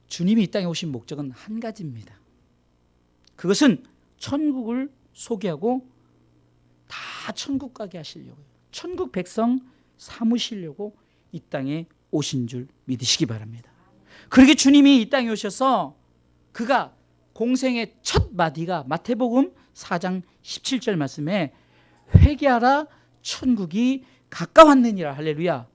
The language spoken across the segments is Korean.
주님이 이 땅에 오신 목적은 한 가지입니다. 그것은 천국을 소개하고 다 천국 가게 하시려고요. 천국 백성 삼으시려고 이 땅에 오신 줄 믿으시기 바랍니다. 그러게 주님이 이 땅에 오셔서 그가 공생의 첫 마디가 마태복음 4장 17절 말씀에 회개하라 천국이 가까웠느니라. 할렐루야.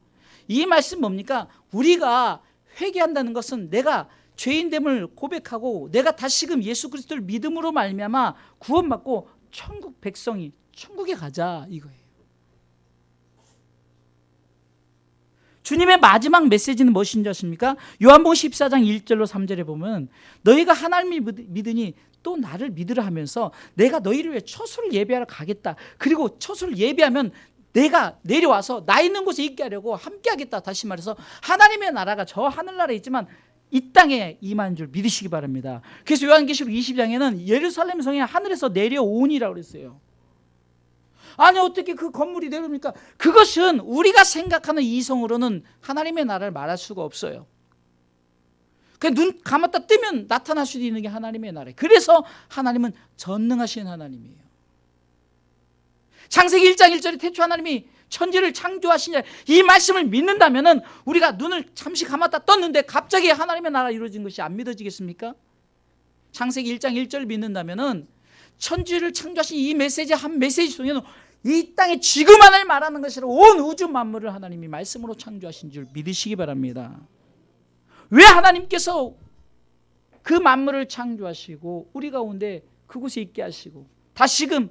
이 말씀 뭡니까? 우리가 회개한다는 것은 내가 죄인됨을 고백하고 내가 다시금 예수 그리스도를 믿음으로 말미암아 구원받고 천국 백성이 천국에 가자 이거예요. 주님의 마지막 메시지는 무엇인지 아십니까? 요한복음 14장 1절로 3절에 보면 너희가 하나님을 믿으니 또 나를 믿으라 하면서 내가 너희를 위해 처소를 예비하러 가겠다. 그리고 처소를 예비하면 내가 내려와서 나 있는 곳에 있게 하려고 함께 하겠다. 다시 말해서 하나님의 나라가 저 하늘나라에 있지만 이 땅에 임한 줄 믿으시기 바랍니다. 그래서 요한계시록 20장에는 예루살렘 성이 하늘에서 내려오니라고 그랬어요. 아니 어떻게 그 건물이 내려옵니까? 그것은 우리가 생각하는 이성으로는 하나님의 나라를 말할 수가 없어요. 그냥 눈 감았다 뜨면 나타날 수도 있는 게 하나님의 나라예요. 그래서 하나님은 전능하신 하나님이에요. 창세기 1장 1절에 태초 하나님이 천지를 창조하시냐 이 말씀을 믿는다면 우리가 눈을 잠시 감았다 떴는데 갑자기 하나님의 나라가 이루어진 것이 안 믿어지겠습니까? 창세기 1장 1절을 믿는다면 천지를 창조하신 이 메시지 한 메시지 속에는 이 땅에 지구만을 말하는 것이라 온 우주 만물을 하나님이 말씀으로 창조하신 줄 믿으시기 바랍니다. 왜 하나님께서 그 만물을 창조하시고 우리 가운데 그곳에 있게 하시고 다시금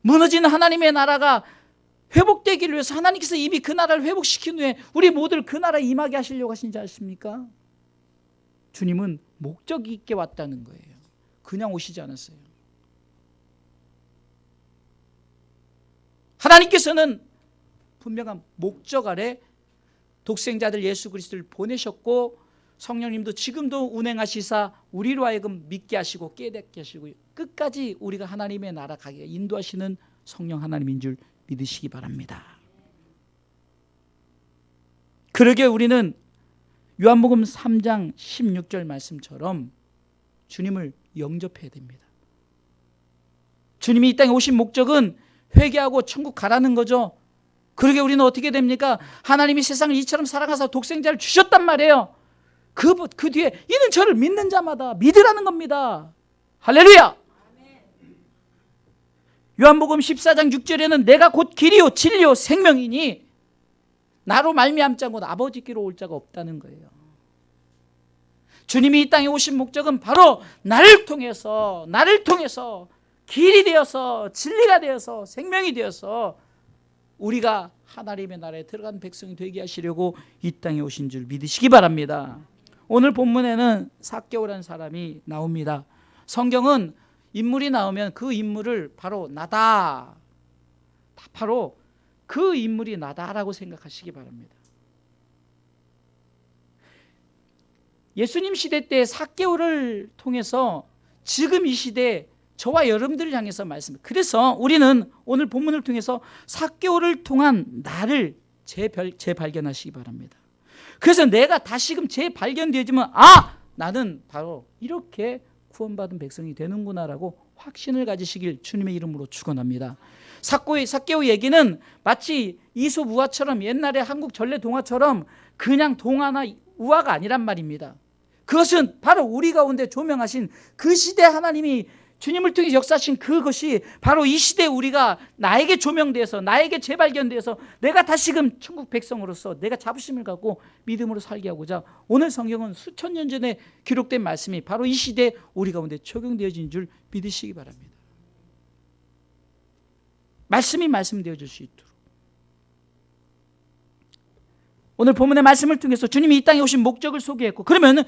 무너진 하나님의 나라가 회복되기를 위해서 하나님께서 이미 그 나라를 회복시킨 후에 우리 모두를 그 나라에 임하게 하시려고 하신지 아십니까? 주님은 목적이 있게 왔다는 거예요. 그냥 오시지 않았어요. 하나님께서는 분명한 목적 아래 독생자들 예수 그리스도를 보내셨고 성령님도 지금도 운행하시사 우리로 하여금 믿게 하시고 깨닫게 하시고 끝까지 우리가 하나님의 나라 가게 인도하시는 성령 하나님인 줄 믿으시기 바랍니다. 그러게 우리는 요한복음 3장 16절 말씀처럼 주님을 영접해야 됩니다. 주님이 이 땅에 오신 목적은 회개하고 천국 가라는 거죠. 그러게 우리는 어떻게 됩니까? 하나님이 세상을 이처럼 사랑하사 독생자를 주셨단 말이에요. 그 뒤에 이는 저를 믿는 자마다 믿으라는 겁니다. 할렐루야. 요한복음 14장 6절에는 내가 곧 길이요 진리요 생명이니 나로 말미암지 않고 아버지께로 올 자가 없다는 거예요. 주님이 이 땅에 오신 목적은 바로 나를 통해서 길이 되어서 진리가 되어서 생명이 되어서 우리가 하나님의 나라에 들어간 백성이 되게 하시려고 이 땅에 오신 줄 믿으시기 바랍니다. 오늘 본문에는 삭개오라는 사람이 나옵니다. 성경은 인물이 나오면 그 인물을 바로 나다, 바로 그 인물이 나다라고 생각하시기 바랍니다. 예수님 시대 때 삭개오를 통해서 지금 이 시대에 저와 여러분들을 향해서 말씀을. 그래서 우리는 오늘 본문을 통해서 삭개오를 통한 나를 재발견하시기 바랍니다. 그래서 내가 다시금 재발견되지만 나는 바로 이렇게 구원받은 백성이 되는구나라고 확신을 가지시길 주님의 이름으로 축원합니다. 삭개오 얘기는 마치 이솝 우화처럼 옛날에 한국 전래 동화처럼 그냥 동화나 우화가 아니란 말입니다. 그것은 바로 우리 가운데 조명하신 그 시대 하나님이 주님을 통해 역사하신 그것이 바로 이 시대에 우리가 나에게 조명되어서 나에게 재발견되어서 내가 다시금 천국 백성으로서 내가 자부심을 갖고 믿음으로 살게 하고자 오늘 성경은 수천 년 전에 기록된 말씀이 바로 이 시대에 우리 가운데 적용되어진 줄 믿으시기 바랍니다. 말씀이 말씀되어질 수 있도록 오늘 본문의 말씀을 통해서 주님이 이 땅에 오신 목적을 소개했고 그러면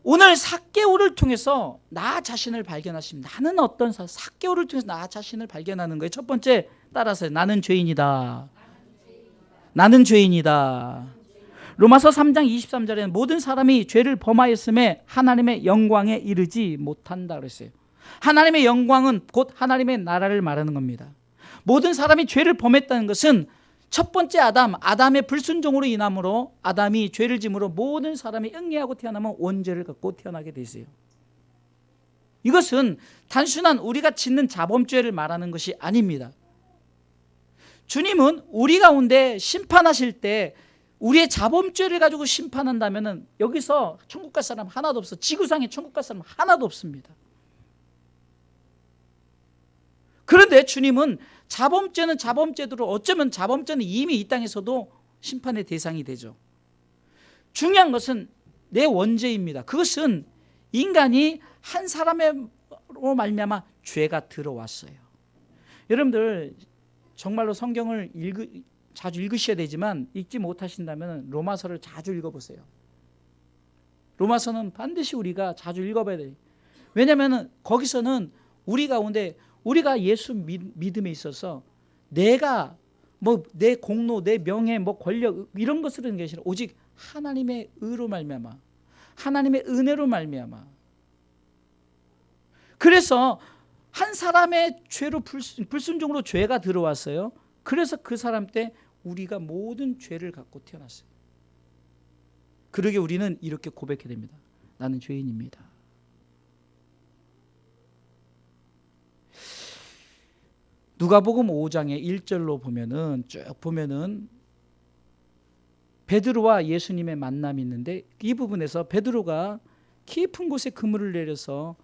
오늘 삭개오를 통해서 나 자신을 발견하십니다. 나는 어떤 삭개오를 통해서 나 자신을 발견하는 거예요. 첫 번째 따라서 나는 죄인이다. 나는 죄인이다. 로마서 3장 23절에는 모든 사람이 죄를 범하였음에 하나님의 영광에 이르지 못한다 그랬어요. 하나님의 영광은 곧 하나님의 나라를 말하는 겁니다. 모든 사람이 죄를 범했다는 것은 첫 번째 아담의 불순종으로 인함으로 아담이 죄를 짐으로 모든 사람이 응애하고 태어나면 원죄를 갖고 태어나게 되세요. 이것은 단순한 우리가 짓는 자범죄를 말하는 것이 아닙니다. 주님은 우리 가운데 심판하실 때 우리의 자범죄를 가지고 심판한다면 여기서 천국 갈 사람 하나도 없어. 지구상에 천국 갈 사람 하나도 없습니다. 그런데 주님은 자범죄는 자범죄대로, 어쩌면 자범죄는 이미 이 땅에서도 심판의 대상이 되죠. 중요한 것은 내 원죄입니다. 그것은 인간이 한 사람으로 말미암아 죄가 들어왔어요. 여러분들 정말로 성경을 자주 읽으셔야 되지만 읽지 못하신다면 로마서를 자주 읽어보세요. 로마서는 반드시 우리가 자주 읽어봐야 돼요. 왜냐하면 거기서는 우리 가운데 우리가 예수 믿음에 있어서 내가 내 공로, 내 명예, 권력 이런 것을 하는 것이 아니라 오직 하나님의 의로 말미암아, 하나님의 은혜로 말미암아. 그래서 한 사람의 죄로 불순종으로 죄가 들어왔어요. 그래서 그 사람 때 우리가 모든 죄를 갖고 태어났어요. 그러게 우리는 이렇게 고백해야 됩니다. 나는 죄인입니다. 누가복음 5장의 1절로 보면은 쭉 보면은 베드로와 예수님의 만남이 있는데 이 부분에서 베드로가 깊은 곳에 그물을 내려서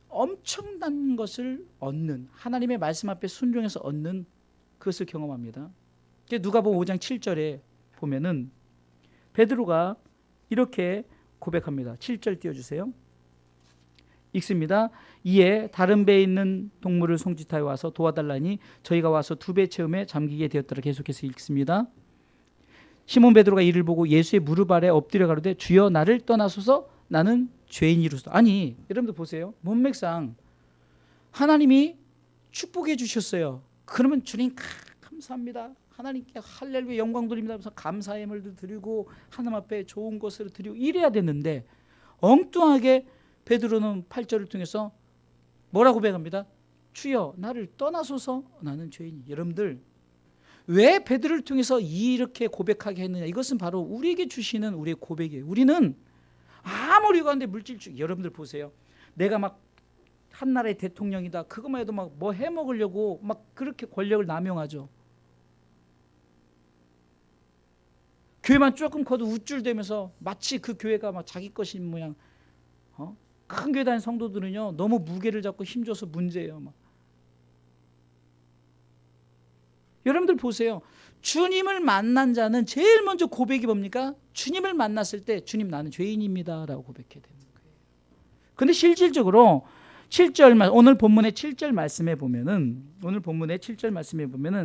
엄청난 것을 얻는, 하나님의 말씀 앞에 순종해서 얻는 그것을 경험합니다. 누가복음 5장 7절에 보면은 베드로가 이렇게 고백합니다. 7절 띄워주세요. 읽습니다. 이에 다른 배에 있는 동물을 송짓하여 와서 도와달라니 저희가 와서 2배 채움에 잠기게 되었더라. 계속해서 읽습니다. 시몬 베드로가 이를 보고 예수의 무릎 아래 엎드려 가로되 주여 나를 떠나소서 나는 죄인이로소이다. 아니 여러분들 보세요. 문맥상 하나님이 축복해 주셨어요. 그러면 주님 감사합니다. 하나님께 할렐루야 영광 돌립니다. 하면서 감사의 예물도 드리고 하나님 앞에 좋은 것을 드리고 이래야 되는데 엉뚱하게 베드로는 8절을 통해서 뭐라고 고백합니다. 주여 나를 떠나소서 나는 죄인이. 여러분들 왜 베드로를 통해서 이렇게 고백하게 했느냐. 이것은 바로 우리에게 주시는 우리의 고백이에요. 우리는 아무리 가운데 물질주의, 여러분들 보세요. 내가 막 한 나라의 대통령이다. 그것만 해도 막 뭐 해먹으려고 막 그렇게 권력을 남용하죠. 교회만 조금 커도 우쭐대면서 마치 그 교회가 막 자기 것인 모양. 큰 교회 다니는 성도들은요 너무 무게를 잡고 힘줘서 문제예요. 막. 여러분들 보세요. 주님을 만난 자는 제일 먼저 고백이 뭡니까? 주님을 만났을 때 주님 나는 죄인입니다 라고 고백해야 되는 거예요. 그런데 실질적으로 7절 오늘 본문의 7절 말씀에 보면은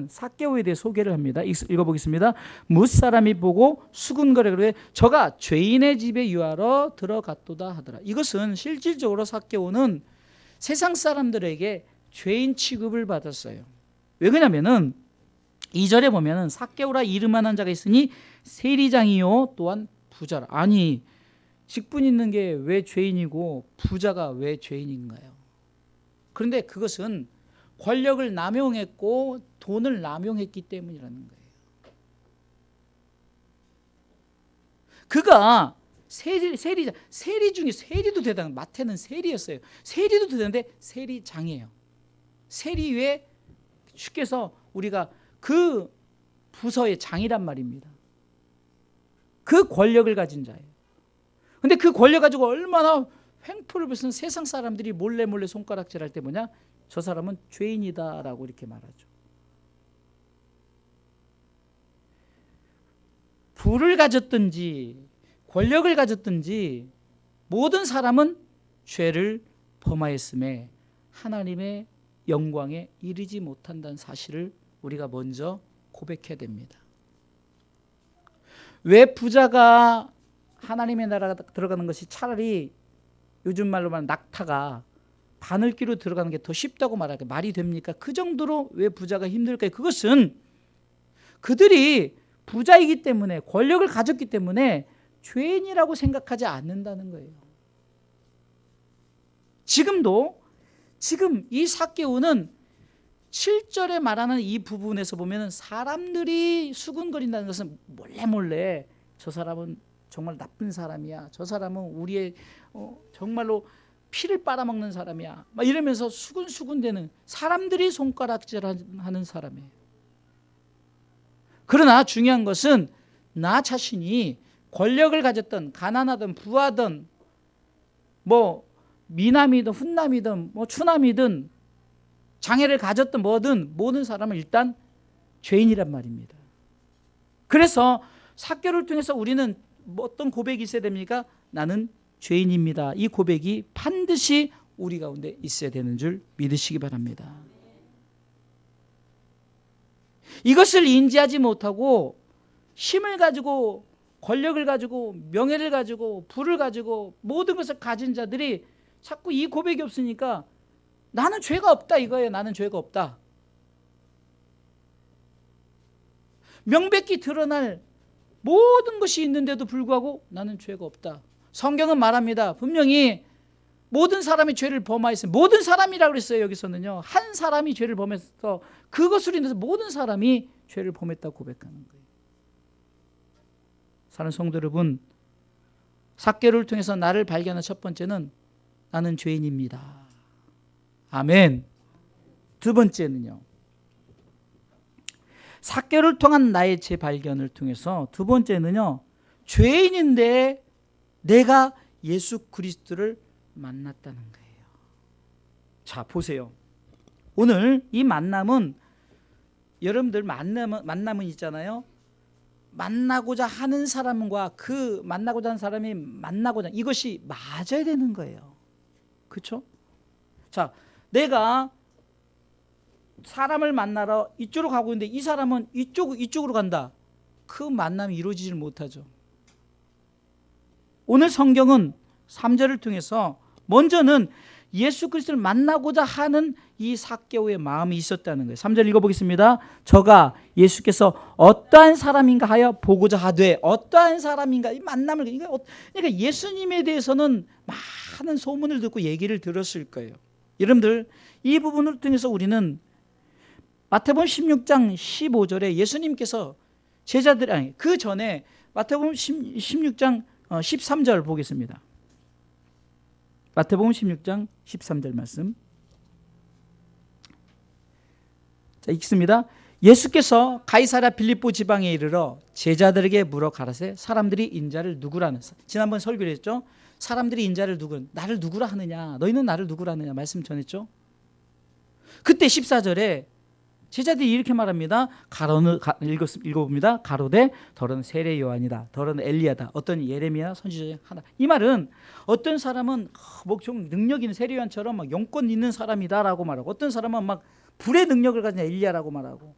삭개오에 대해 소개를 합니다. 읽어보겠습니다. 무사람이 보고 수군거리되 저가 죄인의 집에 유하러 들어갔도다 하더라. 이것은 실질적으로 삭개오는 세상 사람들에게 죄인 취급을 받았어요. 왜 그러냐면은 2절에 보면은 삭개오라 이름만한 자가 있으니 세리장이요 또한 부자라. 아니 직분 있는 게 왜 죄인이고 부자가 왜 죄인인가요? 그런데 그것은 권력을 남용했고 돈을 남용했기 때문이라는 거예요. 그가 세리 중에 세리도 대단한, 마태는 세리였어요. 세리도 대단한데 세리장이에요. 세리 외에 쉽게 해서 우리가 그 부서의 장이란 말입니다. 그 권력을 가진 자예요. 근데 그 권력 가지고 얼마나 횡포를 벗은 세상 사람들이 몰래 손가락질할 때 뭐냐? 저 사람은 죄인이다라고 이렇게 말하죠. 부를 가졌든지 권력을 가졌든지 모든 사람은 죄를 범하였음에 하나님의 영광에 이르지 못한다는 사실을 우리가 먼저 고백해야 됩니다. 왜 부자가 하나님의 나라가 들어가는 것이 차라리 요즘 말로 말하면 낙타가 바늘기로 들어가는 게 더 쉽다고 말하게 말이 됩니까? 그 정도로 왜 부자가 힘들까요? 그것은 그들이 부자이기 때문에 권력을 가졌기 때문에 죄인이라고 생각하지 않는다는 거예요. 지금 이 삭개오는 7절에 말하는 이 부분에서 보면 사람들이 수군거린다는 것은 몰래 저 사람은 정말 나쁜 사람이야, 저 사람은 우리의 정말로 피를 빨아먹는 사람이야, 막 이러면서 수군수군대는 사람들이 손가락질하는 사람이에요. 그러나 중요한 것은 나 자신이 권력을 가졌던 가난하든 부하든 뭐 미남이든 훈남이든 뭐 추남이든 장애를 가졌든 뭐든 모든 사람은 일단 죄인이란 말입니다. 그래서 삭개오를 통해서 우리는 어떤 고백이 있어야 됩니까? 나는 죄인입니다. 이 고백이 반드시 우리 가운데 있어야 되는 줄 믿으시기 바랍니다. 이것을 인지하지 못하고 힘을 가지고 권력을 가지고 명예를 가지고 부를 가지고 모든 것을 가진 자들이 자꾸 이 고백이 없으니까 나는 죄가 없다 이거예요. 나는 죄가 없다. 명백히 드러날 모든 것이 있는데도 불구하고 나는 죄가 없다. 성경은 말합니다. 분명히 모든 사람이 죄를 범하였어요. 모든 사람이라고 그랬어요. 여기서는요. 한 사람이 죄를 범해서 그것으로 인해서 모든 사람이 죄를 범했다고 고백하는 거예요. 사랑하는 성도 여러분, 삭개오를 통해서 나를 발견한 첫 번째는 나는 죄인입니다. 아멘. 두 번째는요. 삭개오를 통한 나의 재발견을 통해서 두 번째는요. 죄인인데 내가 예수 그리스도를 만났다는 거예요. 자, 보세요. 오늘 이 만남은 여러분들 만남은 있잖아요. 만나고자 하는 사람과 그 만나고자 하는 사람이 만나고자 이것이 맞아야 되는 거예요. 그렇죠? 자, 내가 사람을 만나러 이쪽으로 가고 있는데 이 사람은 이쪽으로 간다. 그 만남이 이루어지질 못하죠. 오늘 성경은 3절을 통해서 먼저는 예수 그리스도를 만나고자 하는 이 삭개오의 마음이 있었다는 거예요. 3절 읽어보겠습니다. 저가 예수께서 어떠한 사람인가 하여 보고자 하되, 어떠한 사람인가, 이 만남을, 그러니까 예수님에 대해서는 많은 소문을 듣고 얘기를 들었을 거예요. 여러분들, 이 부분을 통해서 우리는 마태복음 16장 15절에 예수님께서 그 전에 마태복음 16장 13절 보겠습니다. 마태복음 16장 13절 말씀. 자, 읽습니다. 예수께서 가이사랴 빌립보 지방에 이르러 제자들에게 물어 가라세 사람들이 인자를 누구라는, 지난번 설교를 했죠. 사람들이 인자를 나를 누구라 하느냐, 너희는 나를 누구라 하느냐 말씀 전했죠. 그때 14절에 제자들이 이렇게 말합니다. 읽어봅니다. 가로되 더러는 세례 요한이다, 더러는 엘리야다, 어떤 예레미야 선지자 중 하나. 이 말은 어떤 사람은 뭐 좀 능력 있는 세례 요한처럼 막 영권 있는 사람이다라고 말하고, 어떤 사람은 막 불의 능력을 가진 엘리야라고 말하고,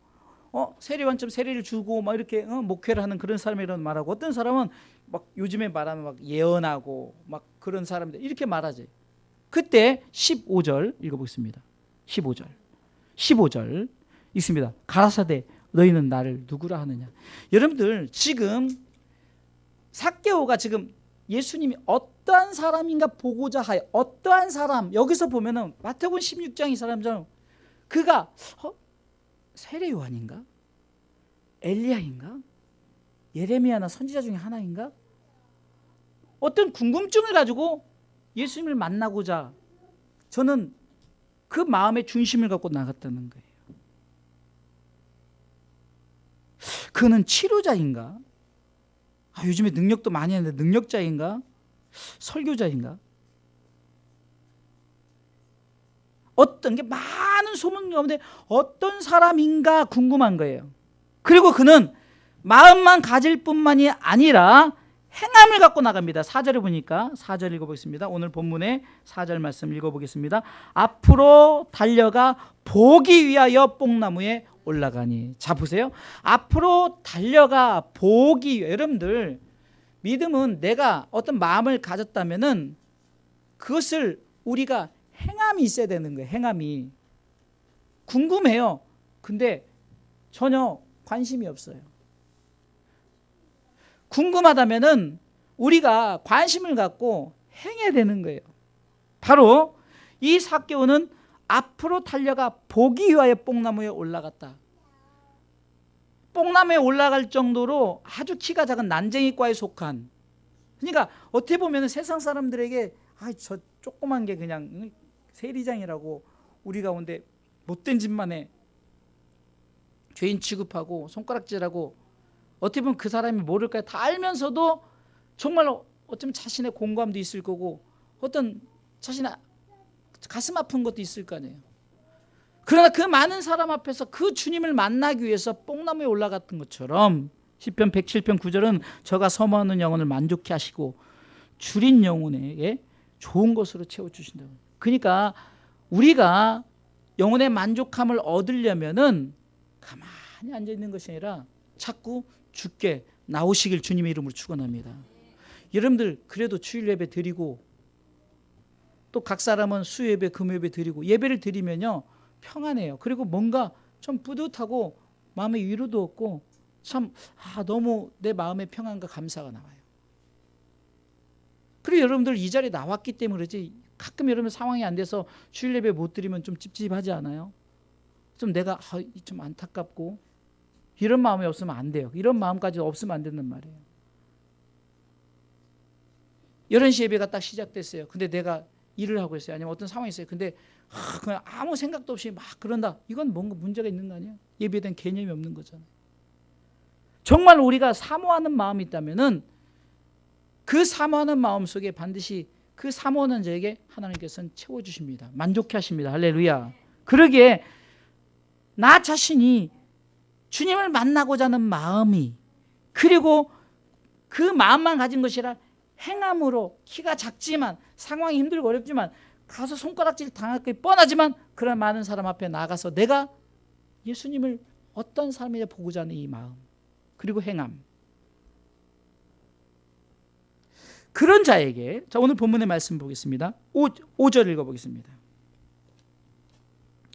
세례 요한처럼 세례를 주고 막 이렇게 목회를 하는 그런 사람이라고 말하고, 어떤 사람은 막 요즘에 말하면 막 예언하고 막 그런 사람들 이렇게 말하지. 그때 15절 읽어보겠습니다. 15절 있습니다. 가라사대 너희는 나를 누구라 하느냐. 여러분들, 지금 삭개오가 지금 예수님이 어떠한 사람인가 보고자 하여, 어떠한 사람, 여기서 보면은 마태복음 16장 이 사람처럼 그가 세례 요한인가, 엘리야인가, 예레미야나 선지자 중에 하나인가, 어떤 궁금증을 가지고 예수님을 만나고자 저는 그 마음의 중심을 갖고 나갔다는 거예요. 그는 치료자인가? 요즘에 능력도 많이 하는데 능력자인가? 설교자인가? 어떤 게 많은 소문 가운데 어떤 사람인가 궁금한 거예요. 그리고 그는 마음만 가질 뿐만이 아니라 행함을 갖고 나갑니다. 4절에 보니까, 4절 읽어보겠습니다. 오늘 본문의 4절 말씀 읽어보겠습니다. 앞으로 달려가 보기 위하여 뽕나무에 올라가니. 자, 보세요. 앞으로 달려가 보기 위해. 여러분들, 믿음은 내가 어떤 마음을 가졌다면은 그것을 우리가 행함이 있어야 되는 거예요. 행함이. 궁금해요. 근데 전혀 관심이 없어요. 궁금하다면은 우리가 관심을 갖고 행해야 되는 거예요. 바로 이 삭개오는 앞으로 달려가 보기 위하여 뽕나무에 올라갔다. 뽕나무에 올라갈 정도로 아주 키가 작은 난쟁이과에 속한, 그러니까 어떻게 보면 세상 사람들에게 저 조그만 게 그냥 세리장이라고 우리 가운데 못된 짓만 해, 죄인 취급하고 손가락질하고, 어떻게 보면 그 사람이 모를까요? 다 알면서도 정말로 어쩌면 자신의 공감도 있을 거고 어떤 자신의 가슴 아픈 것도 있을 거 아니에요. 그러나 그 많은 사람 앞에서 그 주님을 만나기 위해서 뽕나무에 올라갔던 것처럼 시편 107편 9절은 저가 사모하는 영혼을 만족케 하시고 줄인 영혼에게 좋은 것으로 채워주신다고. 그러니까 우리가 영혼의 만족함을 얻으려면은 가만히 앉아있는 것이 아니라 자꾸 주께 나오시길 주님의 이름으로 축원합니다. 여러분들 그래도 주일 예배 드리고 또 각 사람은 수요 예배 금요 예배 드리고 예배를 드리면요 평안해요. 그리고 뭔가 좀 뿌듯하고 마음의 위로도 얻고 참 너무 내 마음의 평안과 감사가 나와요. 그리고 여러분들 이 자리에 나왔기 때문에 그러지, 가끔 여러분 상황이 안 돼서 주일 예배 못 드리면 좀 찝찝하지 않아요? 좀 내가 좀 안타깝고 이런 마음이 없으면 안 돼요. 이런 마음까지 없으면 안 된단 말이에요. 11시 예배가 딱 시작됐어요. 근데 내가 일을 하고 있어요. 아니면 어떤 상황이 있어요. 근데 그냥 아무 생각도 없이 막 그런다. 이건 뭔가 문제가 있는 거 아니에요? 예배에 대한 개념이 없는 거잖아요. 정말 우리가 사모하는 마음이 있다면은 그 사모하는 마음 속에 반드시 그 사모하는 자에게 하나님께서는 채워주십니다. 만족해 하십니다. 할렐루야. 그러기에 나 자신이 주님을 만나고자 하는 마음이, 그리고 그 마음만 가진 것이라 행함으로 키가 작지만 상황이 힘들고 어렵지만 가서 손가락질 당할 게 뻔하지만 그런 많은 사람 앞에 나가서 내가 예수님을 어떤 사람이냐 보고자 하는 이 마음, 그리고 행함, 그런 자에게, 자 오늘 본문의 말씀 보겠습니다. 5절 읽어보겠습니다.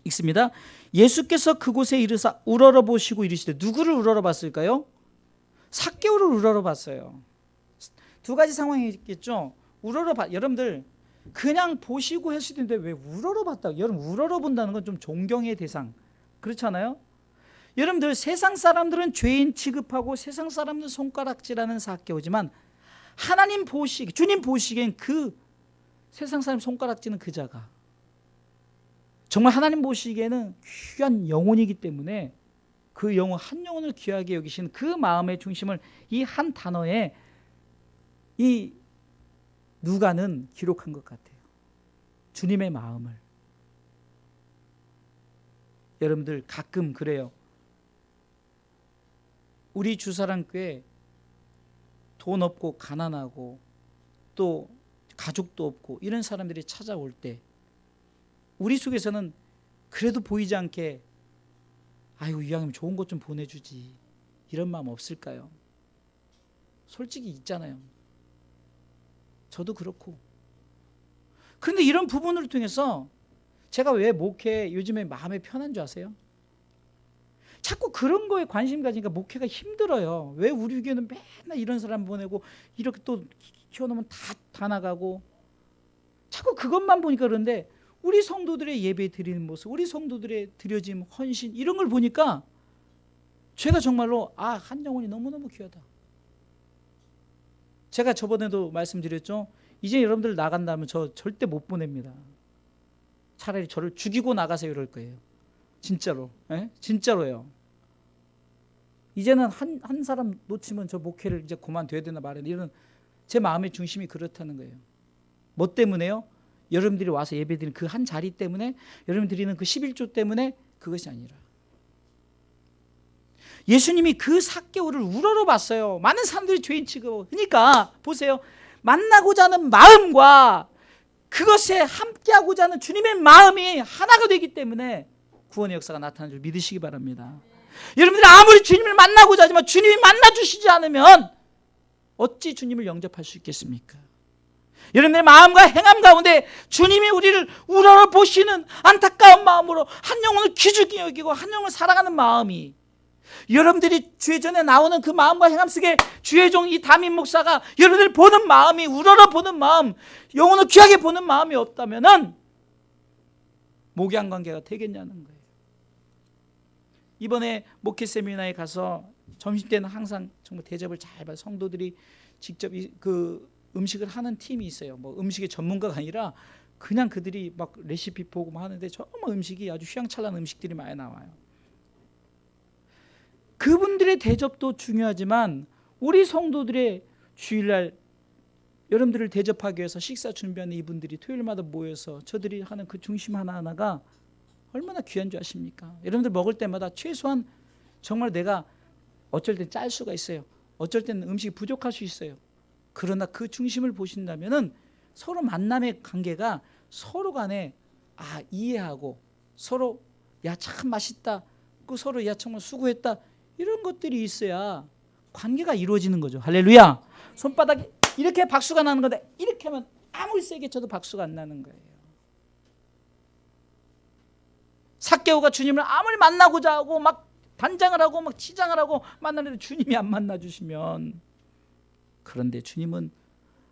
읽습니다. 예수께서 그곳에 이르사 우러러 보시고 이르시되, 누구를 우러러 봤을까요? 삭개오를 우러러 봤어요. 두 가지 상황이 있겠죠. 여러분들 그냥 보시고 하시던데 왜 우러러 봤다고? 여러분 우러러 본다는 건 좀 존경의 대상, 그렇잖아요. 여러분들 세상 사람들은 죄인 취급하고 세상 사람들은 손가락질하는 삭개오지만 하나님 주님 보시기엔 그 세상 사람 손가락질은 그 자가 정말 하나님 보시기에는 귀한 영혼이기 때문에 그 영혼, 한 영혼을 귀하게 여기시는 그 마음의 중심을 이 한 단어에 이 누가는 기록한 것 같아요. 주님의 마음을. 여러분들 가끔 그래요. 우리 주사랑교회 돈 없고 가난하고 또 가족도 없고 이런 사람들이 찾아올 때 우리 속에서는 그래도 보이지 않게 아이고 이왕이면 좋은 것 좀 보내주지 이런 마음 없을까요? 솔직히 있잖아요. 저도 그렇고. 그런데 이런 부분을 통해서 제가 왜 목회 요즘에 마음이 편한 줄 아세요? 자꾸 그런 거에 관심 가지니까 목회가 힘들어요. 왜 우리 교회는 맨날 이런 사람 보내고 이렇게 또 키워놓으면 다 나가고 자꾸 그것만 보니까. 그런데 우리 성도들의 예배 드리는 모습, 우리 성도들의 드려짐, 헌신 이런 걸 보니까 제가 정말로 한 영혼이 너무너무 귀하다. 제가 저번에도 말씀드렸죠. 이제 여러분들 나간다면 저 절대 못 보냅니다. 차라리 저를 죽이고 나가세요 이럴 거예요. 진짜로. 진짜로요. 이제는 한 사람 놓치면 저 목회를 이제 그만둬야 되나 말이야. 이런 제 마음의 중심이 그렇다는 거예요. 뭐 때문에요? 여러분들이 와서 예배드리는 그 한 자리 때문에, 여러분들이 드리는 그 11조 때문에 그것이 아니라 예수님이 그 삭개오를 우러러 봤어요. 많은 사람들이 죄인 취급. 그러니까 보세요. 만나고자 하는 마음과 그것에 함께하고자 하는 주님의 마음이 하나가 되기 때문에 구원의 역사가 나타나는 줄 믿으시기 바랍니다. 여러분들이 아무리 주님을 만나고자 하지만 주님이 만나주시지 않으면 어찌 주님을 영접할 수 있겠습니까? 여러분들의 마음과 행함 가운데 주님이 우리를 우러러 보시는 안타까운 마음으로 한 영혼을 기죽게 여기고 한 영혼을 사랑하는 마음이, 여러분들이 주의 전에 나오는 그 마음과 행함 속에 주의 종 이 담임 목사가 여러분들 보는 마음이 우러러 보는 마음, 영혼을 귀하게 보는 마음이 없다면은 목양 관계가 되겠냐는 거예요. 이번에 목회 세미나에 가서 점심때는 항상 정말 대접을 잘 받아 성도들이 직접 그 음식을 하는 팀이 있어요. 뭐 음식의 전문가가 아니라 그냥 그들이 막 레시피 보고 하는데 정말 음식이 아주 휘황찬란한 음식들이 많이 나와요. 그분들의 대접도 중요하지만 우리 성도들의 주일날 여러분들을 대접하기 위해서 식사 준비하는 이분들이 토요일마다 모여서 저들이 하는 그 중심 하나하나가 얼마나 귀한 줄 아십니까? 여러분들 먹을 때마다 최소한 정말 내가 어쩔 땐 짤 수가 있어요. 어쩔 때는 음식이 부족할 수 있어요. 그러나 그 중심을 보신다면은 서로 만남의 관계가 서로 간에 이해하고 서로 야 참 맛있다. 그 서로 야 정말 수고했다. 이런 것들이 있어야 관계가 이루어지는 거죠. 할렐루야. 손바닥이 이렇게 박수가 나는 건데 이렇게 하면 아무리 세게 쳐도 박수가 안 나는 거예요. 삭개오가 주님을 아무리 만나고자 하고 막 단장을 하고 막 치장을 하고 만나는데 주님이 안 만나주시면, 그런데 주님은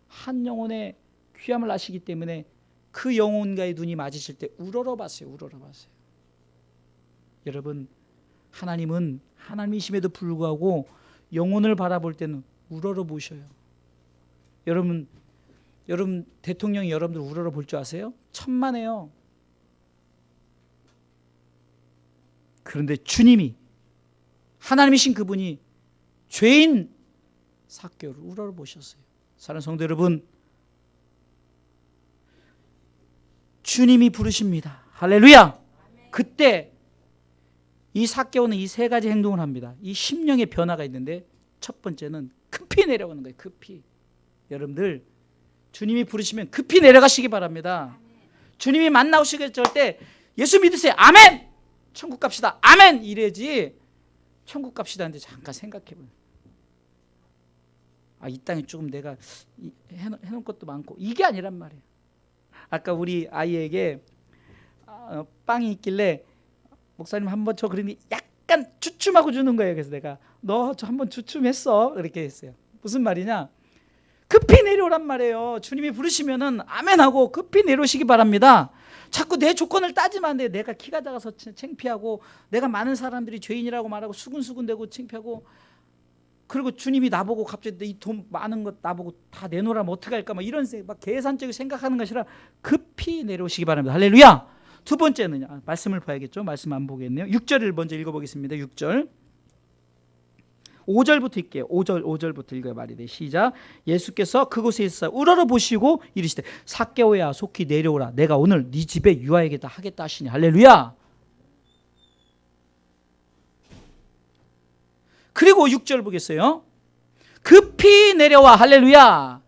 한 영혼의 귀함을 아시기 때문에 그 영혼과의 눈이 맞으실 때 우러러봤어요. 우러러봤어요. 여러분, 하나님은 하나님이심에도 불구하고 영혼을 바라볼 때는 우러러보셔요. 여러분 대통령이 여러분들 우러러볼 줄 아세요? 천만에요. 그런데 주님이 하나님이신 그분이 죄인 삭개오를 우러러보셨어요. 사랑하는 성도 여러분, 주님이 부르십니다. 할렐루야. 그때 이 삭개오는 이 세 가지 행동을 합니다. 이 심령의 변화가 있는데 첫 번째는 급히 내려가는 거예요. 급히. 여러분들 주님이 부르시면 급히 내려가시기 바랍니다. 주님이 만나오시게 될 때 예수 믿으세요. 아멘. 천국 갑시다. 아멘. 이래지 천국 갑시다 하는데 잠깐 생각해봐요. 이 땅에 조금 내가 해놓은 것도 많고 이게 아니란 말이에요. 아까 우리 아이에게 빵이 있길래 목사님 한번 줘 그러니 약간 주춤하고 주는 거예요. 그래서 내가 너 저 한번 주춤했어 이렇게 했어요. 무슨 말이냐, 급히 내려오란 말이에요. 주님이 부르시면은 아멘하고 급히 내려오시기 바랍니다. 자꾸 내 조건을 따지면 안 돼. 내가 키가 작아서 창피하고 내가 많은 사람들이 죄인이라고 말하고 수근수근대고 창피하고, 그리고 주님이 나보고 갑자기 이 돈 많은 것 나보고 다 내놓으라면 어떡할까 막 이런 막 계산적으로 생각하는 것이 아니라 급히 내려오시기 바랍니다. 할렐루야. 두 번째는요. 말씀을 봐야겠죠. 말씀 안 보겠네요. 6절을 먼저 읽어보겠습니다. 6절 5절부터 읽게요. 5절부터 읽어야 말이 돼. 시작. 예수께서 그곳에 있어 우러러 보시고 이르시되 삭개오야 속히 내려오라. 내가 오늘 네 집에 유하야겠다 하겠다 하시니. 할렐루야. 그리고 6절 보겠어요. 급히 내려와. 할렐루야.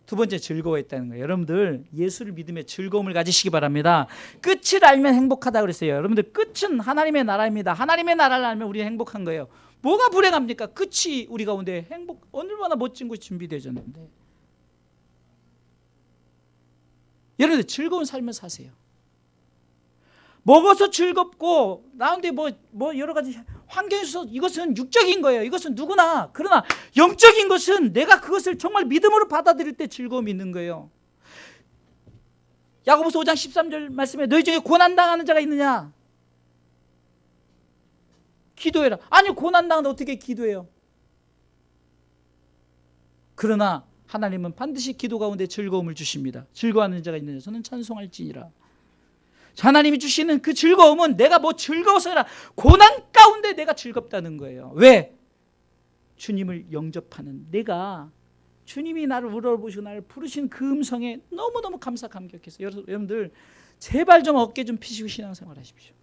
두 번째 즐거워했다는 거예요. 여러분들 예수를 믿으며 즐거움을 가지시기 바랍니다. 끝을 알면 행복하다 그랬어요. 여러분들 끝은 하나님의 나라입니다. 하나님의 나라를 알면 우리는 행복한 거예요. 뭐가 불행합니까? 끝이 우리 가운데 행복, 얼마나 멋진 것이 준비되어졌는데. 여러분들 즐거운 삶을 사세요. 먹어서 즐겁고 나한테 뭐 여러 가지 환경이 있어서 이것은 육적인 거예요. 이것은 누구나. 그러나 영적인 것은 내가 그것을 정말 믿음으로 받아들일 때 즐거움이 있는 거예요. 야고보서 5장 13절 말씀에 너희 중에 고난당하는 자가 있느냐? 기도해라. 아니 고난당하는데 어떻게 기도해요? 그러나 하나님은 반드시 기도 가운데 즐거움을 주십니다. 즐거워하는 자가 있느냐? 저는 찬송할지니라. 하나님이 주시는 그 즐거움은 내가 뭐 즐거워서 아니라 고난 가운데 내가 즐겁다는 거예요. 왜? 주님을 영접하는 내가, 주님이 나를 우러러보시고 나를 부르신 그 음성에 너무너무 감격해서 여러분들 제발 좀 어깨 좀 피시고 신앙생활 하십시오.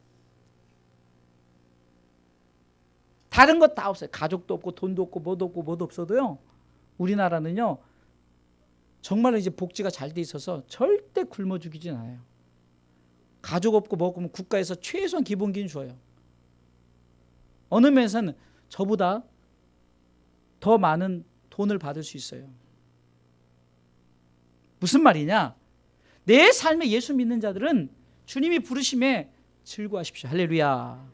다른 것 다 없어요. 가족도 없고 돈도 없고 뭐도 없어도요. 우리나라는요 정말로 이제 복지가 잘 돼 있어서 절대 굶어 죽이진 않아요. 가족 없고 먹으면 국가에서 최소한 기본기는 줘요. 어느 면에서는 저보다 더 많은 돈을 받을 수 있어요. 무슨 말이냐? 내 삶에 예수 믿는 자들은 주님이 부르심에 즐거워하십시오. 할렐루야.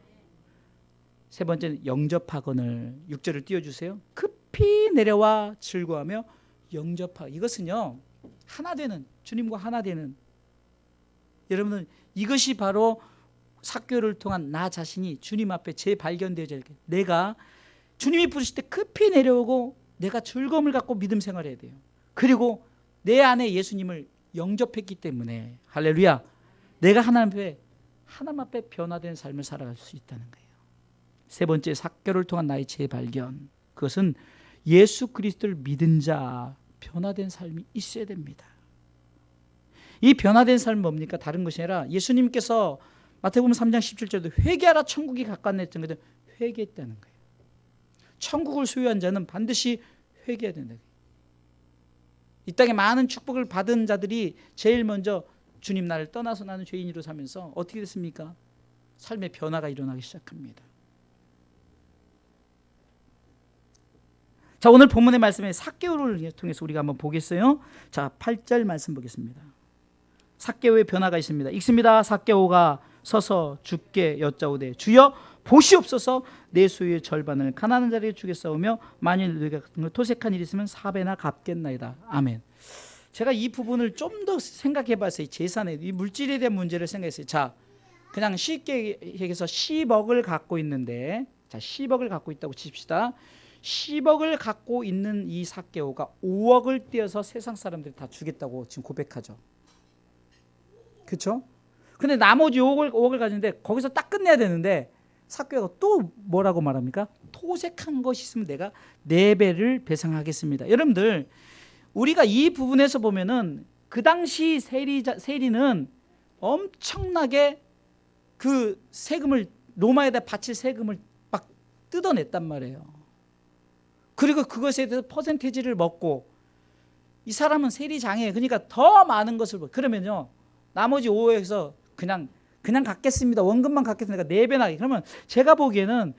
세 번째는 영접하거늘. 6절을 띄워주세요. 급히 내려와 즐거워하며 영접하. 이것은요 하나 되는, 주님과 하나 되는 여러분은 이것이 바로 삭개오를 통한 나 자신이 주님 앞에 재발견되어져 이렇게 내가 주님이 부르실 때 급히 내려오고 내가 즐거움을 갖고 믿음 생활해야 돼요. 그리고 내 안에 예수님을 영접했기 때문에 할렐루야, 내가 하나님 앞에 변화된 삶을 살아갈 수 있다는 거예요. 세 번째, 삭개오를 통한 나의 재발견, 그것은 예수 그리스도를 믿은 자 변화된 삶이 있어야 됩니다. 이 변화된 삶은 뭡니까? 다른 것이 아니라 예수님께서 마태복음 3장 17절도 회개하라 천국이 가까웠다 했던 것도 회개했다는 거예요. 천국을 소유한 자는 반드시 회개해야 된다. 이 땅에 많은 축복을 받은 자들이 제일 먼저 주님 나를 떠나서 나는 죄인으로 사면서 어떻게 됐습니까? 삶의 변화가 일어나기 시작합니다. 자, 오늘 본문의 말씀에 삭개오를 통해서 우리가 한번 보겠어요. 자, 8절 말씀 보겠습니다. 삭개오의 변화가 있습니다. 읽습니다. 삭개오가 서서 주께 여짜오되 주여 보시옵소서, 내 소유의 절반을 가난한 자에게 주겠사오며 만일 너희가 토색한 일이 있으면 4배나 갚겠나이다. 아멘. 제가 이 부분을 좀 더 생각해 봤어요. 재산의 이 물질에 대한 문제를 생각했어요. 자, 그냥 쉽게 얘기해서 10억을 갖고 있는데, 자, 10억을 갖고 있다고 칩시다. 10억을 갖고 있는 이 삭개오가 5억을 떼어서 세상 사람들이 다 주겠다고 지금 고백하죠. 그렇죠? 근데 나머지 5억을 가지는데 거기서 딱 끝내야 되는데 삭개오가 또 뭐라고 말합니까? 토색한 것이 있으면 내가 4배를 배상하겠습니다. 여러분들, 우리가 이 부분에서 보면은 그 당시 세리는 엄청나게 그 세금을, 로마에다 바칠 세금을 막 뜯어냈단 말이에요. 그리고 그것에 대해서 퍼센테이지를 먹고, 이 사람은 세리장에, 그러니까 더 많은 것을, 그러면요 나머지 5억에서 그냥 갖겠습니다. 원금만 갖겠습니다. 4배나. 그러면 제가 보기에는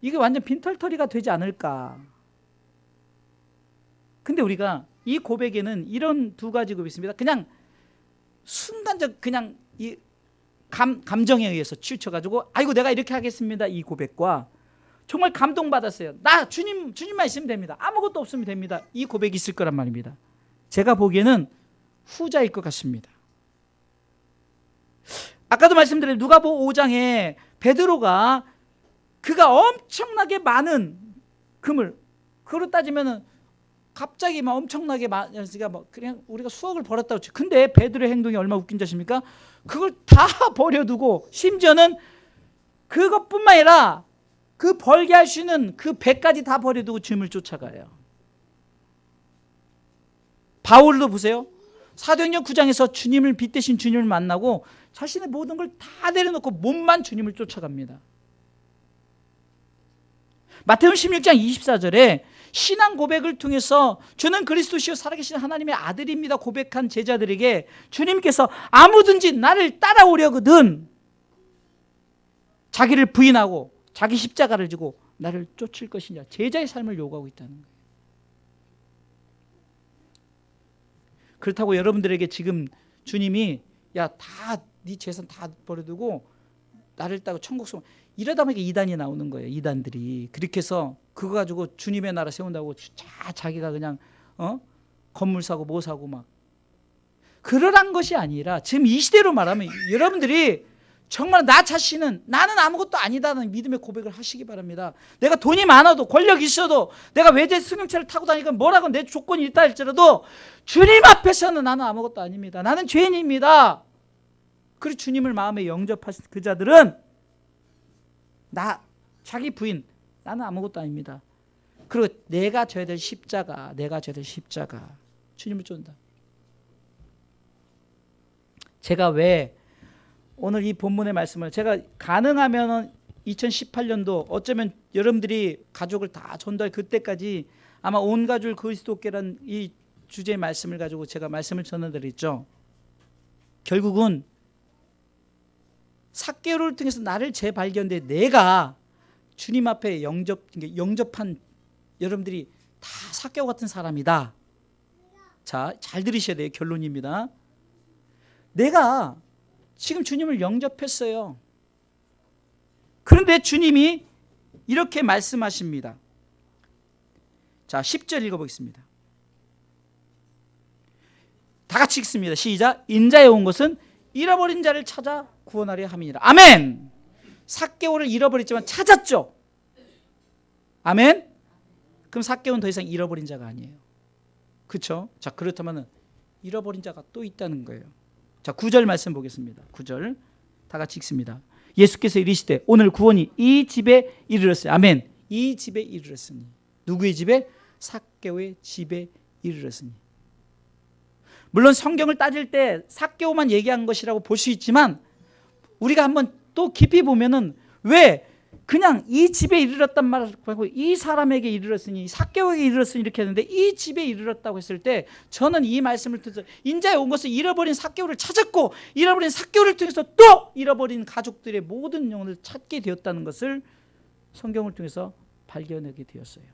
이게 완전 빈털터리가 되지 않을까. 근데 우리가 이 고백에는 이런 두 가지 고백이 있습니다. 그냥 순간적 그냥 이 감정에 의해서 치우쳐가지고 아이고 내가 이렇게 하겠습니다, 이 고백과 정말 감동받았어요. 나 주님만 있으면 됩니다. 아무것도 없으면 됩니다. 이 고백이 있을 거란 말입니다. 제가 보기에는 후자일 것 같습니다. 아까도 말씀드린 누가복음 5장에 베드로가 그가 엄청나게 많은 금을, 그로 따지면은 갑자기 막 엄청나게 많으니까 뭐 그냥 우리가 수억을 벌었다고 치. 근데 베드로의 행동이 얼마나 웃긴 자십니까? 그걸 다 버려두고 심지어는 그것뿐만 아니라 그 벌게 할 수 있는 그 배까지 다 버려두고 주님을 쫓아가요. 바울도 보세요. 사도행전 9장에서 주님을 빗대신 주님을 만나고 자신의 모든 걸 다 내려놓고 몸만 주님을 쫓아갑니다. 마태복음 16장 24절에 신앙 고백을 통해서 주는 그리스도시요 살아계신 하나님의 아들입니다 고백한 제자들에게 주님께서 아무든지 나를 따라오려거든 자기를 부인하고 자기 십자가를 지고 나를 쫓을 것이냐, 제자의 삶을 요구하고 있다는 거예요. 그렇다고 여러분들에게 지금 주님이 야, 다 네 재산 다 버려두고 나를 따고 천국 송, 이러다 보니까 이단이 나오는 거예요. 이단들이 그렇게 해서 그거 가지고 주님의 나라 세운다고 자기가 그냥 건물 사고 뭐 사고 막 그러란 것이 아니라 지금 이 시대로 말하면 여러분들이 정말 나 자신은 나는 아무것도 아니다는 믿음의 고백을 하시기 바랍니다. 내가 돈이 많아도 권력이 있어도 내가 외제 승용차를 타고 다니니까 뭐라고 내 조건이 있다 할지라도 주님 앞에서는 나는 아무것도 아닙니다. 나는 죄인입니다. 그리고 주님을 마음에 영접하신 그 자들은 자기 부인, 나는 아무것도 아닙니다. 그리고 내가 져야 될 십자가, 주님을 쫓는다. 제가 왜 오늘 이 본문의 말씀을 제가 가능하면 2018년도 어쩌면 여러분들이 가족을 다 전도할 그때까지 아마 온 가족을 그리스도께라는 이 주제의 말씀을 가지고 제가 말씀을 전해드렸죠. 결국은 삭개오를 통해서 나를 재발견돼 내가 주님 앞에 영접한 여러분들이 다 삭개오 같은 사람이다. 자, 잘 들으셔야 돼요. 결론입니다. 내가 지금 주님을 영접했어요. 그런데 주님이 이렇게 말씀하십니다. 자, 10절 읽어보겠습니다. 다 같이 읽습니다. 시작. 인자에 온 것은 잃어버린 자를 찾아 구원하려 함이니라. 아멘. 삭개오를 잃어버렸지만 찾았죠. 아멘. 그럼 삭개오는 더 이상 잃어버린 자가 아니에요. 그렇죠? 자, 그렇다면 잃어버린 자가 또 있다는 거예요. 자, 9절 말씀 보겠습니다. 9절 다 같이 읽습니다. 예수께서 이르시되 오늘 구원이 이 집에 이르렀어요. 아멘. 이 집에 이르렀으니. 누구의 집에? 삭개오의 집에 이르렀으니. 물론 성경을 따질 때 삭개오만 얘기한 것이라고 볼 수 있지만 우리가 한번 또 깊이 보면은 왜 그냥 이 집에 이르렀단 말을 하고 이 사람에게 이르렀으니 삭개오에게 이르렀으니 이렇게 했는데 이 집에 이르렀다고 했을 때 저는 이 말씀을 통해서 인자에 온 것은 잃어버린 삭개오를 찾았고 잃어버린 삭개오를 통해서 또 잃어버린 가족들의 모든 영혼을 찾게 되었다는 것을 성경을 통해서 발견하게 되었어요.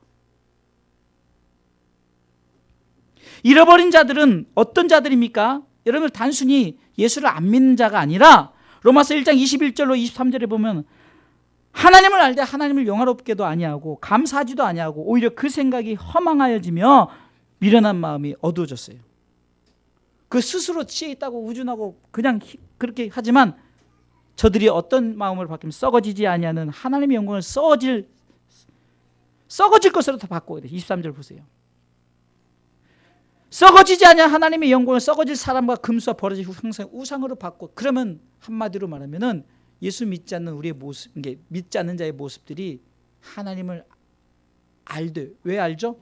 잃어버린 자들은 어떤 자들입니까? 여러분 단순히 예수를 안 믿는 자가 아니라 로마서 1장 21절로 23절에 보면 하나님을 알되 하나님을 영화롭게도 아니하고 감사하지도 아니하고 오히려 그 생각이 허망하여지며 미련한 마음이 어두워졌어요. 그 스스로 치에 있다고 우준하고 그냥 그렇게 하지만 저들이 어떤 마음을 바뀌면 썩어지지 아니하는 하나님의 영광을 썩어질 것으로 다 바꾸게 돼요. 23절 보세요. 썩어지지 않냐 하나님의 영광을 썩어질 사람과 금수와 버려질 항상 우상으로 바꿔. 그러면 한마디로 말하면은 예수 믿지 않는 우리의 모습, 믿지 않는 자의 모습들이 하나님을 알되. 왜 알죠?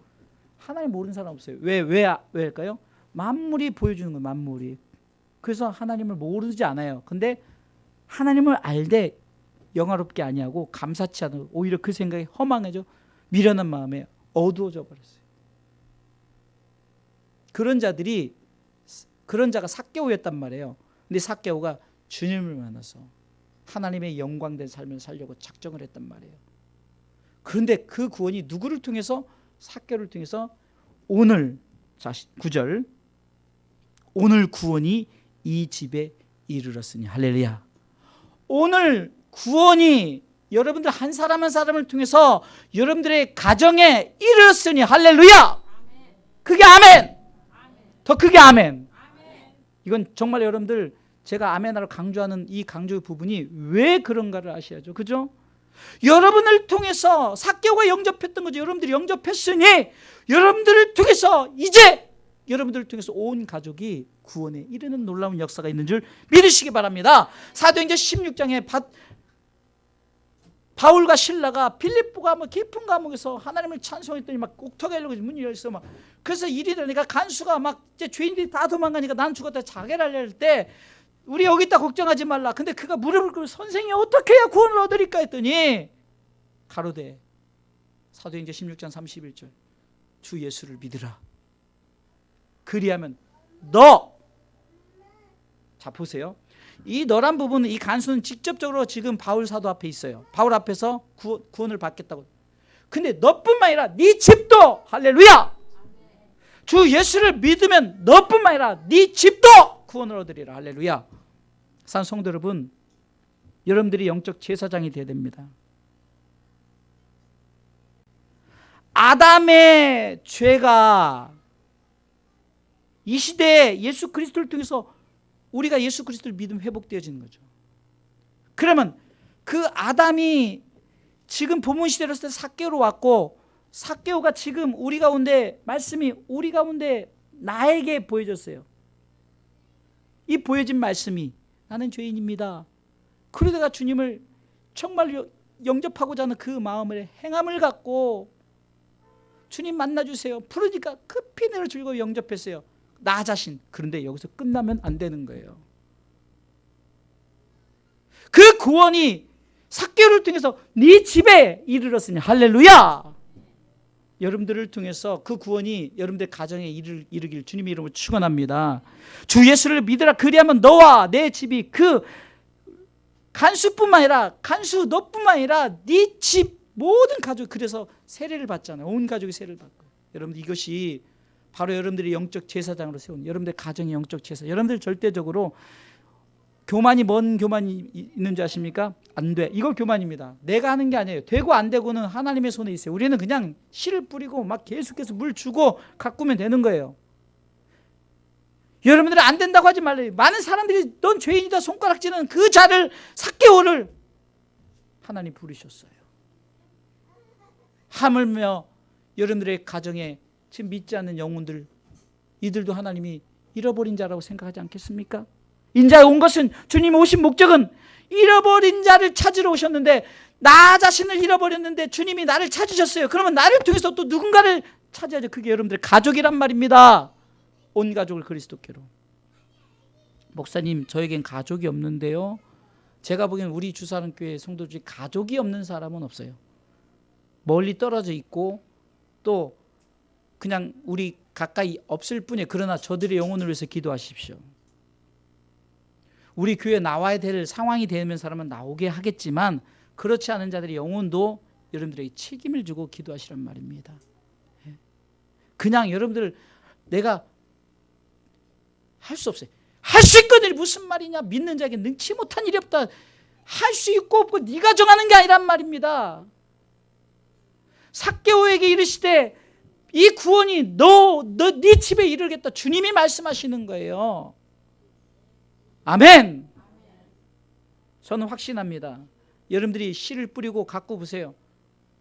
하나님 모르는 사람 없어요. 왜일까요? 만물이 보여주는 거예요. 만물이. 그래서 하나님을 모르지 않아요. 근데 하나님을 알되 영화롭게 아니하고 감사치 않고 오히려 그 생각이 허망해져 미련한 마음에 어두워져 버렸어요. 그런 자가 삭개오였단 말이에요. 근데 삭개오가 주님을 만나서 하나님의 영광된 삶을 살려고 작정을 했단 말이에요. 그런데 그 구원이 누구를 통해서? 삭개오를 통해서 오늘 9절 오늘 구원이 이 집에 이르렀으니. 할렐루야. 오늘 구원이 여러분들 한 사람 한 사람을 통해서 여러분들의 가정에 이르렀으니. 할렐루야. 그게 아멘. 더 크게 아멘. 이건 정말 여러분들 제가 아멘하러 강조하는 이 강조 부분이 왜 그런가를 아셔야죠. 그죠? 여러분을 통해서 삭개오가 영접했던 거죠. 여러분들이 영접했으니 여러분들을 통해서 이제 여러분들을 통해서 온 가족이 구원에 이르는 놀라운 역사가 있는 줄 믿으시기 바랍니다. 사도행전 16장에 바울과 실라가 필립보가 깊은 감옥에서 하나님을 찬송했더니 막 옥토가 열리고 문이 열려서 막 그래서 일이 되니까 간수가 막 이제 죄인들이 다 도망가니까 난 죽었다 자결하려 할 때 우리 여기 있다 걱정하지 말라. 근데 그가 무릎을 꿇고 선생님 어떻게 해야 구원을 얻으리까 했더니 가로되 사도행전 16장 31절 주 예수를 믿으라. 그리하면 너. 자 보세요. 이 너란 부분은 이 간수는 직접적으로 지금 바울 사도 앞에 있어요. 바울 앞에서 구원을 받겠다고. 근데 너뿐만 아니라 네 집도. 할렐루야. 주 예수를 믿으면 너뿐만 아니라 네 집도 구원을 얻으리라. 할렐루야. 사랑하는 성도 여러분, 여러분들이 영적 제사장이 되어야 됩니다. 아담의 죄가 이 시대에 예수 그리스도를 통해서 우리가 예수 그리스도를 믿으면 회복되어지는 거죠. 그러면 그 아담이 지금 본문 시대로 서 삭개오로 왔고 삭개오가 지금 우리 가운데 말씀이 우리 가운데 나에게 보여졌어요. 이 보여진 말씀이 나는 죄인입니다. 그러다가 주님을 정말 영접하고자 하는 그 마음을 행함을 갖고 주님 만나주세요. 부르니까 급히 내려 즐거워 영접했어요. 나 자신. 그런데 여기서 끝나면 안 되는 거예요. 그 구원이 삭개오를 통해서 네 집에 이르렀으니. 할렐루야. 여러분들을 통해서 그 구원이 여러분들 가정에 이르길 주님의 이름으로 축원합니다. 주 예수를 믿으라. 그리하면 너와 내 집이 그 간수뿐만 아니라 간수 너뿐만 아니라 네 집 모든 가족. 그래서 세례를 받잖아요. 온 가족이 세례를 받고. 여러분들 이것이 바로 여러분들이 영적 제사장으로 세운 여러분들 가정의 영적 제사. 여러분들 절대적으로 교만이 뭔 교만이 있는 줄 아십니까? 안 돼. 이거 교만입니다. 내가 하는 게 아니에요. 되고 안 되고는 하나님의 손에 있어요. 우리는 그냥 씨를 뿌리고 막 계속해서 물 주고 가꾸면 되는 거예요. 여러분들은 안 된다고 하지 말래요. 많은 사람들이 넌 죄인이다 손가락질은 그 자를 삭개오를 하나님 부르셨어요. 하물며 여러분들의 가정에 지금 믿지 않는 영혼들, 이들도 하나님이 잃어버린 자라고 생각하지 않겠습니까? 인자에 온 것은, 주님이 오신 목적은 잃어버린 자를 찾으러 오셨는데, 나 자신을 잃어버렸는데 주님이 나를 찾으셨어요. 그러면 나를 통해서 또 누군가를 찾아야죠. 그게 여러분들의 가족이란 말입니다. 온 가족을 그리스도께로. 목사님, 저에겐 가족이 없는데요. 제가 보기엔 우리 주사랑교회 성도 중에 가족이 없는 사람은 없어요. 멀리 떨어져 있고 또 그냥 우리 가까이 없을 뿐이에요. 그러나 저들의 영혼을 위해서 기도하십시오. 우리 교회에 나와야 될 상황이 되면 사람은 나오게 하겠지만, 그렇지 않은 자들의 영혼도 여러분들에게 책임을 주고 기도하시란 말입니다. 그냥 여러분들, 내가 할 수 없어요. 할 수 있거든. 무슨 말이냐? 믿는 자에게 능치 못한 일이 없다. 할 수 있고 없고 네가 정하는 게 아니란 말입니다. 삭개오에게 이르시되 이 구원이 네 집에 이르겠다. 주님이 말씀하시는 거예요. 아멘. 저는 확신합니다. 여러분들이 씨를 뿌리고 갖고 보세요.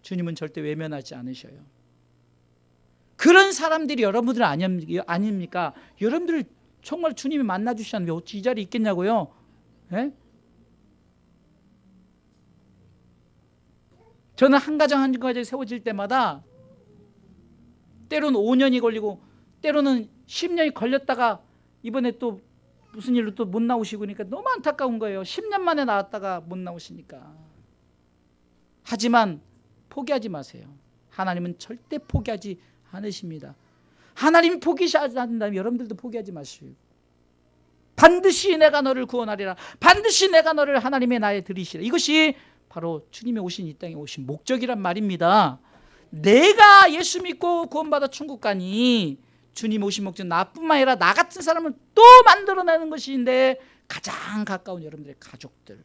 주님은 절대 외면하지 않으셔요. 그런 사람들이 여러분들 아닙니까? 여러분들 정말 주님이 만나주시는데 어찌 이 자리에 있겠냐고요? 예? 저는 한 가정 한 가정이 세워질 때마다 때로는 5년이 걸리고 때로는 10년이 걸렸다가 이번에 또 무슨 일로 또 못 나오시고 그러니까 너무 안타까운 거예요. 10년 만에 나왔다가 못 나오시니까. 하지만 포기하지 마세요. 하나님은 절대 포기하지 않으십니다. 하나님이 포기하지 않는다면 여러분들도 포기하지 마시고, 반드시 내가 너를 구원하리라. 반드시 내가 너를 하나님의 나에 들이시라. 이것이 바로 주님이 오신 이 땅에 오신 목적이란 말입니다. 내가 예수 믿고 구원받아 천국 가니 주님 오신 목적 나뿐만 아니라 나 같은 사람을 또 만들어내는 것인데 가장 가까운 여러분들의 가족들,